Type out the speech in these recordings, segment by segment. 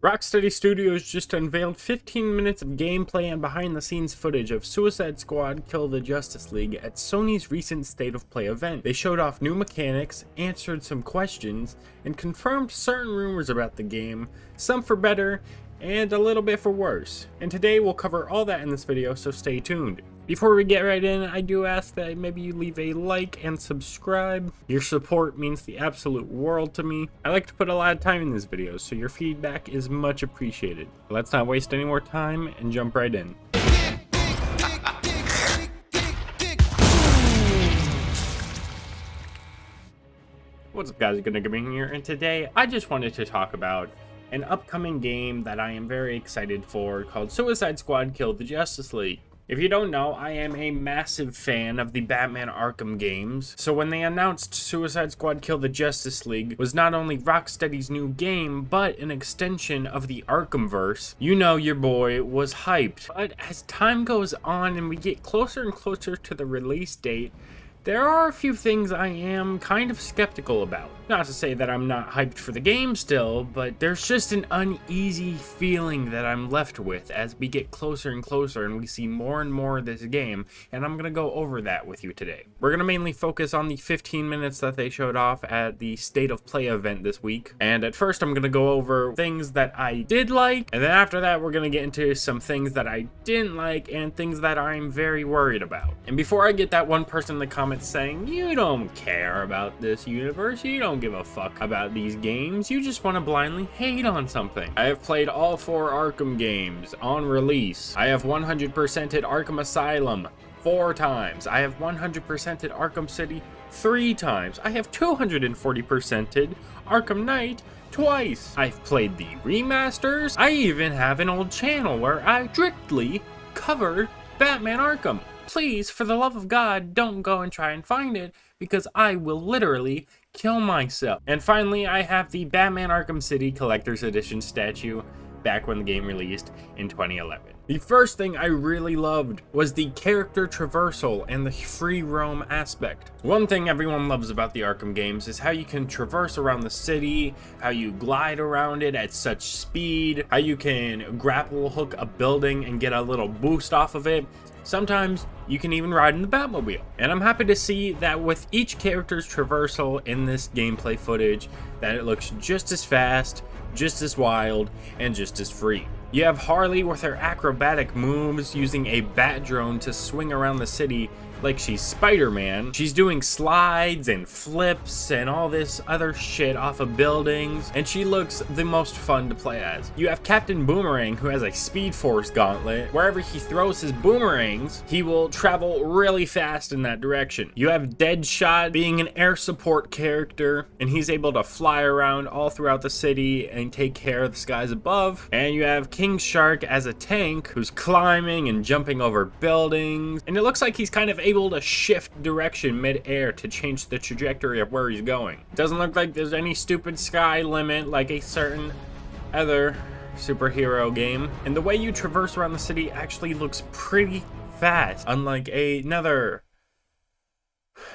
Rocksteady Studios just unveiled 15 minutes of gameplay and behind-the-scenes footage of Suicide Squad Kill the Justice League at Sony's recent State of Play event. They showed off new mechanics, answered some questions, and confirmed certain rumors about the game, some for better, and a little bit for worse. And today we'll cover all that in this video, so stay tuned. Before we get right in, I do ask that maybe you leave a like and subscribe. Your support means the absolute world to me. I like to put a lot of time in these videos, so your feedback is much appreciated. Let's not waste any more time and jump right in. What's up guys, Gonna Gaming here, and today I just wanted to talk about an upcoming game that I am very excited for called Suicide Squad Kill the Justice League. If you don't know, I am a massive fan of the Batman Arkham games, so when they announced Suicide Squad Kill the Justice League was not only Rocksteady's new game, but an extension of the Arkhamverse, you know your boy was hyped. But as time goes on and we get closer and closer to the release date, there are a few things I am kind of skeptical about. Not to say that I'm not hyped for the game still, but there's just an uneasy feeling that I'm left with as we get closer and closer and we see more and more of this game, and I'm gonna go over that with you today. We're gonna mainly focus on the 15 minutes that they showed off at the State of Play event this week, and at first I'm gonna go over things that I did like, and then after that we're gonna get into some things that I didn't like and things that I'm very worried about. And before I get that one person in the comments saying, you don't care about this universe, you don't give a fuck about these games, you just want to blindly hate on something. I have played all 4 Arkham games on release. I have 100%ed Arkham Asylum 4 times. I have 100%ed Arkham City 3 times. I have 240%ed Arkham Knight twice. I've played the remasters. I even have an old channel where I strictly covered Batman Arkham. Please, for the love of God, don't go and try and find it, because I will literally kill myself. And finally, I have the Batman Arkham City Collector's Edition statue back when the game released in 2011. The first thing I really loved was the character traversal and the free roam aspect. One thing everyone loves about the Arkham games is how you can traverse around the city, how you glide around it at such speed, how you can grapple hook a building and get a little boost off of it. Sometimes you can even ride in the Batmobile. And I'm happy to see that with each character's traversal in this gameplay footage, that it looks just as fast, just as wild, and just as free. You have Harley with her acrobatic moves using a bat drone to swing around the city like she's Spider-Man. She's doing slides and flips and all this other shit off of buildings, and she looks the most fun to play as. You have Captain Boomerang, who has a Speed Force gauntlet. Wherever he throws his boomerangs, he will travel really fast in that direction. You have Deadshot being an air support character, and he's able to fly around all throughout the city and take care of the skies above. And you have King Shark as a tank who's climbing and jumping over buildings, and it looks like he's kind of able to shift direction mid-air to change the trajectory of where he's going. It doesn't look like there's any stupid sky limit like a certain other superhero game, and the way you traverse around the city actually looks pretty fast, unlike another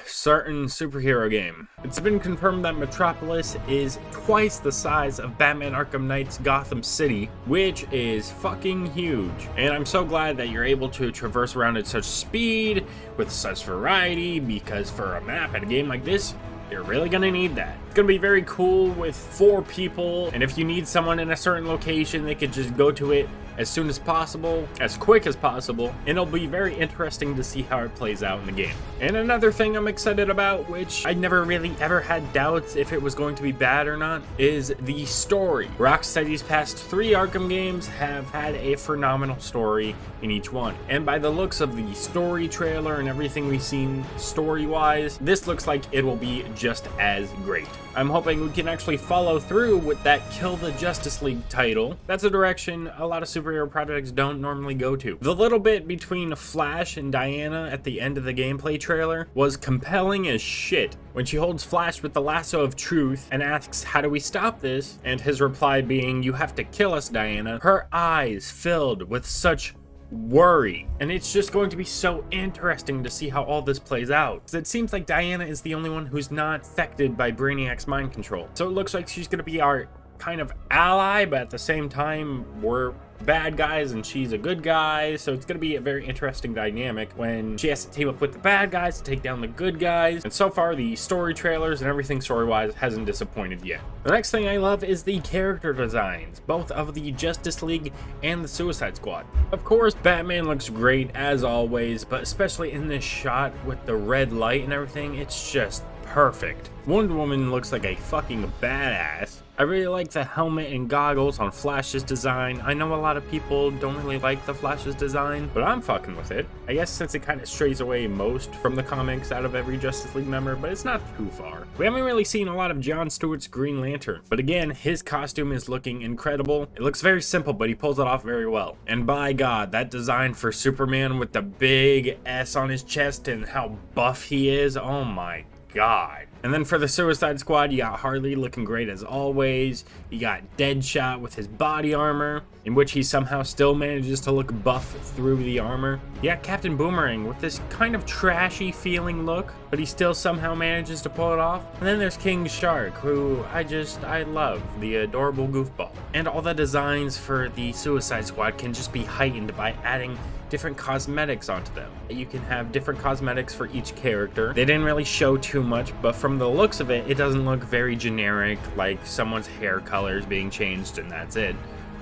certain superhero game. It's been confirmed that Metropolis is twice the size of Batman Arkham Knight's Gotham City, which is fucking huge. And I'm so glad that you're able to traverse around at such speed with such variety, because for a map at a game like this, you're really gonna need that. It's gonna be very cool with 4 people, and if you need someone in a certain location, they could just go to it as soon as possible, as quick as possible, and it'll be very interesting to see how it plays out in the game. And another thing I'm excited about, which I never really ever had doubts if it was going to be bad or not, is the story. Rocksteady's past 3 Arkham games have had a phenomenal story in each one, and by the looks of the story trailer and everything we've seen story-wise, this looks like it will be just as great. I'm hoping we can actually follow through with that Kill the Justice League title. That's a direction a lot of superhero projects don't normally go to. The little bit between Flash and Diana at the end of the gameplay trailer was compelling as shit. When she holds Flash with the lasso of truth and asks, how do we stop this? And his reply being, you have to kill us, Diana. Her eyes filled with such worry, and it's just going to be so interesting to see how all this plays out, because it seems like Diana is the only one who's not affected by Brainiac's mind control. So it looks like she's going to be our kind of ally, but at the same time, we're bad guys and she's a good guy. So it's going to be a very interesting dynamic when she has to team up with the bad guys to take down the good guys. And so far, the story trailers and everything story-wise hasn't disappointed yet. The next thing I love is the character designs, both of the Justice League and the Suicide Squad. Of course, Batman looks great as always, but especially in this shot with the red light and everything, it's just perfect. Wonder Woman looks like a fucking badass. I really like the helmet and goggles on Flash's design. I know a lot of people don't really like the Flash's design, but I'm fucking with it. I guess since it kind of strays away most from the comics out of every Justice League member, but it's not too far. We haven't really seen a lot of Jon Stewart's Green Lantern, but again, his costume is looking incredible. It looks very simple, but he pulls it off very well. And by God, that design for Superman with the big S on his chest and how buff he is, oh my God. And then for the Suicide Squad, you got Harley looking great as always. You got Deadshot with his body armor, in which he somehow still manages to look buff through the armor. You got Captain Boomerang with this kind of trashy feeling look, but he still somehow manages to pull it off. And then there's King Shark, who I love, the adorable goofball. And all the designs for the Suicide Squad can just be heightened by adding different cosmetics onto them. You can have different cosmetics for each character. They didn't really show too much, but from the looks of it, it doesn't look very generic, like someone's hair colors being changed and that's it.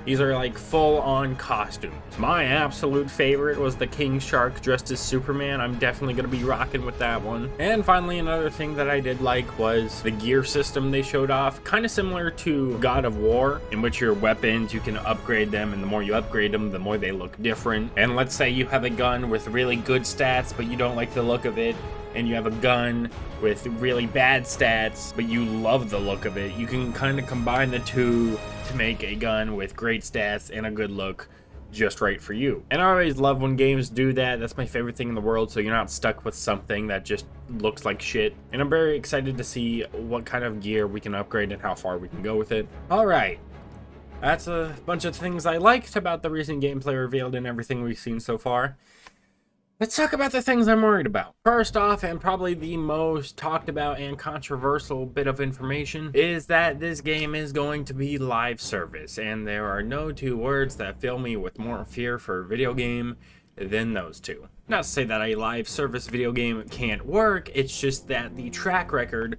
These are like full-on costumes. My absolute favorite was the King Shark dressed as Superman. I'm definitely gonna be rocking with that one. And finally, another thing that I did like was the gear system they showed off. Kind of similar to God of War, in which your weapons, you can upgrade them, and the more you upgrade them, the more they look different. And let's say you have a gun with really good stats, but you don't like the look of it, and you have a gun with really bad stats, but you love the look of it. You can kind of combine the two to make a gun with great stats and a good look just right for you. And I always love when games do that. That's my favorite thing in the world, so you're not stuck with something that just looks like shit. And I'm very excited to see what kind of gear we can upgrade and how far we can go with it. Alright, that's a bunch of things I liked about the recent gameplay revealed and everything we've seen so far. Let's talk about the things I'm worried about. First off, and probably the most talked about and controversial bit of information, is that this game is going to be live service, and there are no two words that fill me with more fear for a video game than those two. Not to say that a live service video game can't work, it's just that the track record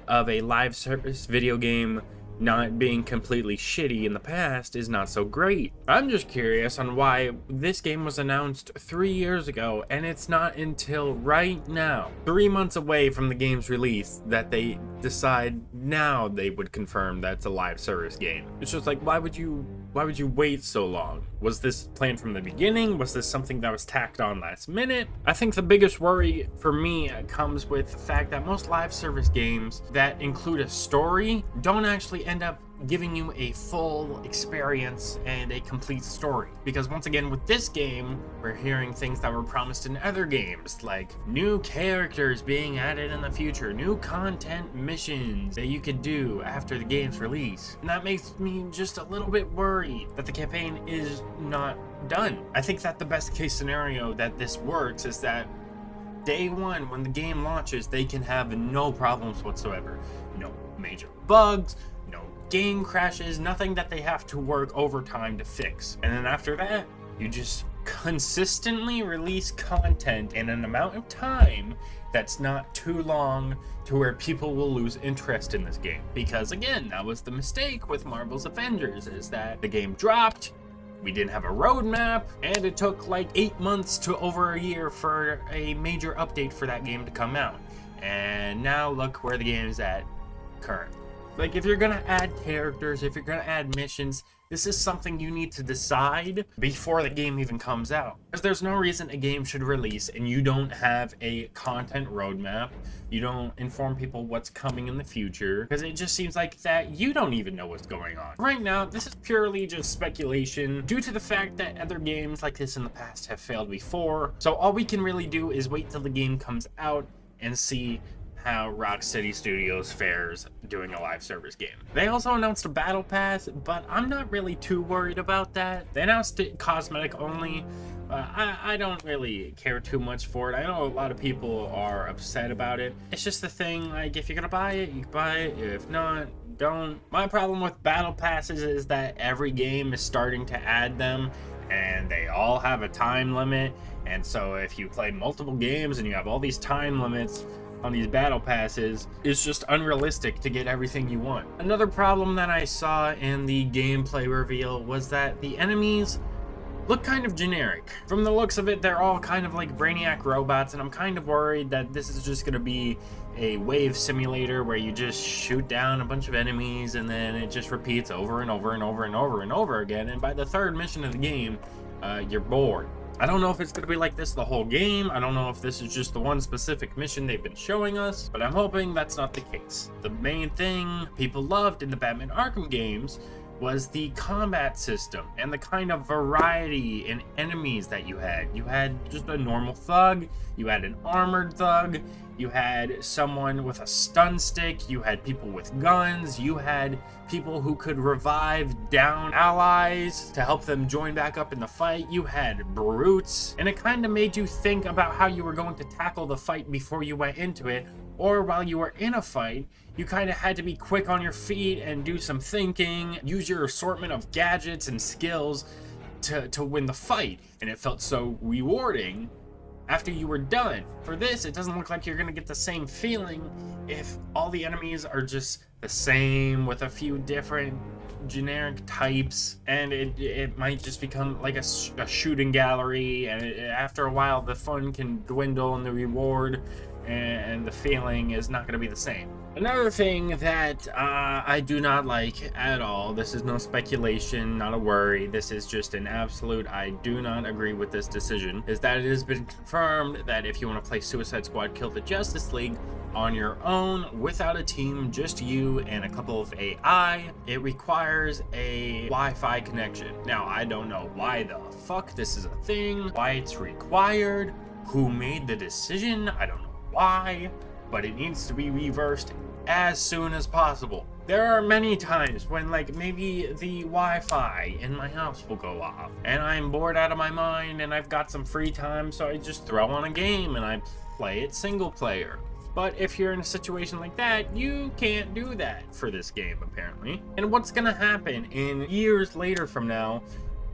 of a live service video game not being completely shitty in the past is not so great. I'm just curious on why this game was announced 3 years ago and it's not until right now, 3 months away from the game's release, that they decide now they would confirm that's a live service game. It's just like, why would you wait so long? Was this planned from the beginning? Was this something that was tacked on last minute? I think the biggest worry for me comes with the fact that most live service games that include a story don't actually end up giving you a full experience and a complete story. Because once again, with this game, we're hearing things that were promised in other games, like new characters being added in the future, new content missions that you could do after the game's release. And that makes me just a little bit worried that the campaign is not done. I think that the best case scenario that this works is that day one, when the game launches, they can have no problems whatsoever. No major bugs, no game crashes, nothing that they have to work overtime to fix. And then after that, you just consistently release content in an amount of time that's not too long to where people will lose interest in this game. Because again, that was the mistake with Marvel's Avengers, is that the game dropped, we didn't have a roadmap, and it took like 8 months to over a year for a major update for that game to come out. And now look where the game is at currently. Like, if you're gonna add characters, if you're gonna add missions, this is something you need to decide before the game even comes out. Because there's no reason a game should release and you don't have a content roadmap, you don't inform people what's coming in the future, because it just seems like that you don't even know what's going on. Right now, this is purely just speculation due to the fact that other games like this in the past have failed before. So all we can really do is wait till the game comes out and see how Rocksteady Studios fares doing a live service game. They also announced a battle pass, but I'm not really too worried about that. They announced it cosmetic only. I don't really care too much for it. I know a lot of people are upset about it. It's just the thing, like, if you're gonna buy it, you can buy it. If not, don't. My problem with battle passes is that every game is starting to add them, and they all have a time limit. And so if you play multiple games and you have all these time limits on these battle passes, it's just unrealistic to get everything you want. Another problem that I saw in the gameplay reveal was that the enemies look kind of generic. From the looks of it, they're all kind of like Brainiac robots, and I'm kind of worried that this is just gonna be a wave simulator where you just shoot down a bunch of enemies and then it just repeats over and over and over and over and over again, and by the third mission of the game, you're bored. I don't know if it's gonna be like this the whole game. I don't know if this is just the one specific mission they've been showing us, but I'm hoping that's not the case. The main thing people loved in the Batman Arkham games was the combat system and the kind of variety in enemies that you had. You had just a normal thug, you had an armored thug, you had someone with a stun stick, you had people with guns, you had people who could revive down allies to help them join back up in the fight, you had brutes, and it kind of made you think about how you were going to tackle the fight before you went into it, or while you were in a fight. You kind of had to be quick on your feet and do some thinking, use your assortment of gadgets and skills to win the fight, and it felt so rewarding after you were done. For this, it doesn't look like you're gonna get the same feeling if all the enemies are just the same with a few different generic types, and it might just become like a shooting gallery, and after a while the fun can dwindle and the reward and the feeling is not going to be the same. Another thing that I do not like at all, this is no speculation, not a worry, this is just an absolute I do not agree with this decision, is that it has been confirmed that if you want to play Suicide Squad Kill the Justice League on your own, without a team, just you and a couple of AI, it requires a Wi-Fi connection. Now, I don't know why the fuck this is a thing, why it's required, who made the decision, I don't know why, but it needs to be reversed as soon as possible. There are many times when like maybe the Wi-Fi in my house will go off and I'm bored out of my mind and I've got some free time, so I just throw on a game and I play it single player. But if you're in a situation like that, you can't do that for this game apparently. And what's gonna happen in years later from now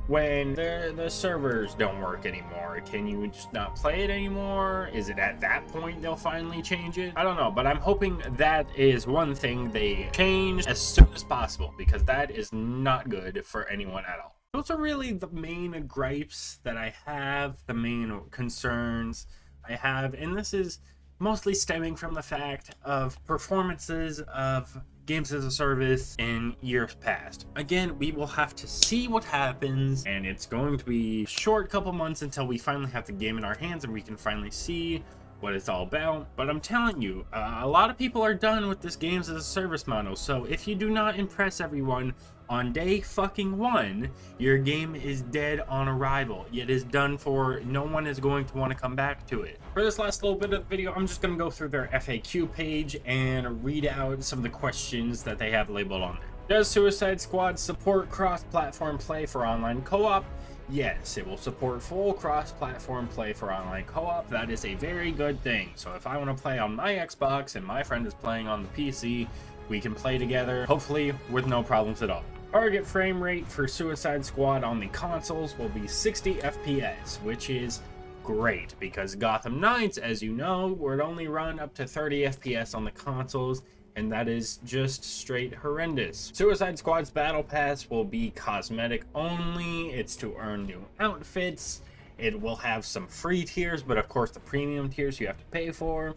when the servers don't work anymore? Can you just not play it anymore? Is it at that point they'll finally change it? I don't know, but I'm hoping that is one thing they change as soon as possible, because that is not good for anyone at all. Those are really the main gripes that I have, the main concerns I have, and this is mostly stemming from the fact of performances of games as a service in years past. Again, we will have to see what happens, and it's going to be a short couple months until we finally have the game in our hands and we can finally see what it's all about. But I'm telling you, a lot of people are done with this games as a service model, so if you do not impress everyone on day fucking one, your game is dead on arrival. It is done for. No one is going to want to come back to it. For this last little bit of the video, I'm just going to go through their FAQ page and read out some of the questions that they have labeled on there. Does Suicide Squad support cross-platform play for online co-op? Yes, it will support full cross-platform play for online co-op. That is a very good thing. So if I want to play on my Xbox and my friend is playing on the PC, we can play together, hopefully with no problems at all. Target frame rate for Suicide Squad on the consoles will be 60 FPS, which is great because Gotham Knights, as you know, would only run up to 30 FPS on the consoles, and that is just straight horrendous. Suicide Squad's Battle Pass will be cosmetic only. It's to earn new outfits. It will have some free tiers, but of course the premium tiers you have to pay for.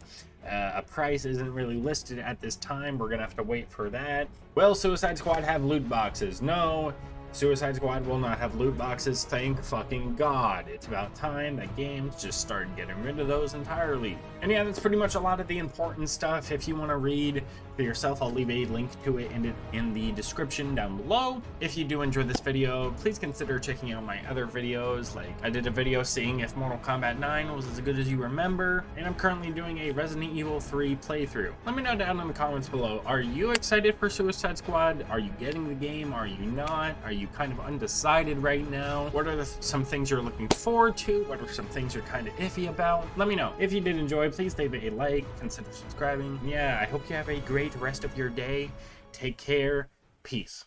A price isn't really listed at this time. We're gonna have to wait for that. Will Suicide Squad have loot boxes? No. Suicide Squad will not have loot boxes, thank fucking God. It's about time that games just started getting rid of those entirely. And yeah, that's pretty much a lot of the important stuff. If you want to read for yourself, I'll leave a link to it in the description down below. If you do enjoy this video, please consider checking out my other videos. Like, I did a video seeing if Mortal Kombat 9 was as good as you remember, and I'm currently doing a Resident Evil 3 playthrough. Let me know down in the comments below, are you excited for Suicide Squad? Are you getting the game? Are you not? Are you kind of undecided right now? What are some things you're looking forward to? What are some things you're kind of iffy about? Let me know. If you did enjoy, please leave a like, consider subscribing. Yeah, I hope you have a great rest of your day. Take care. Peace.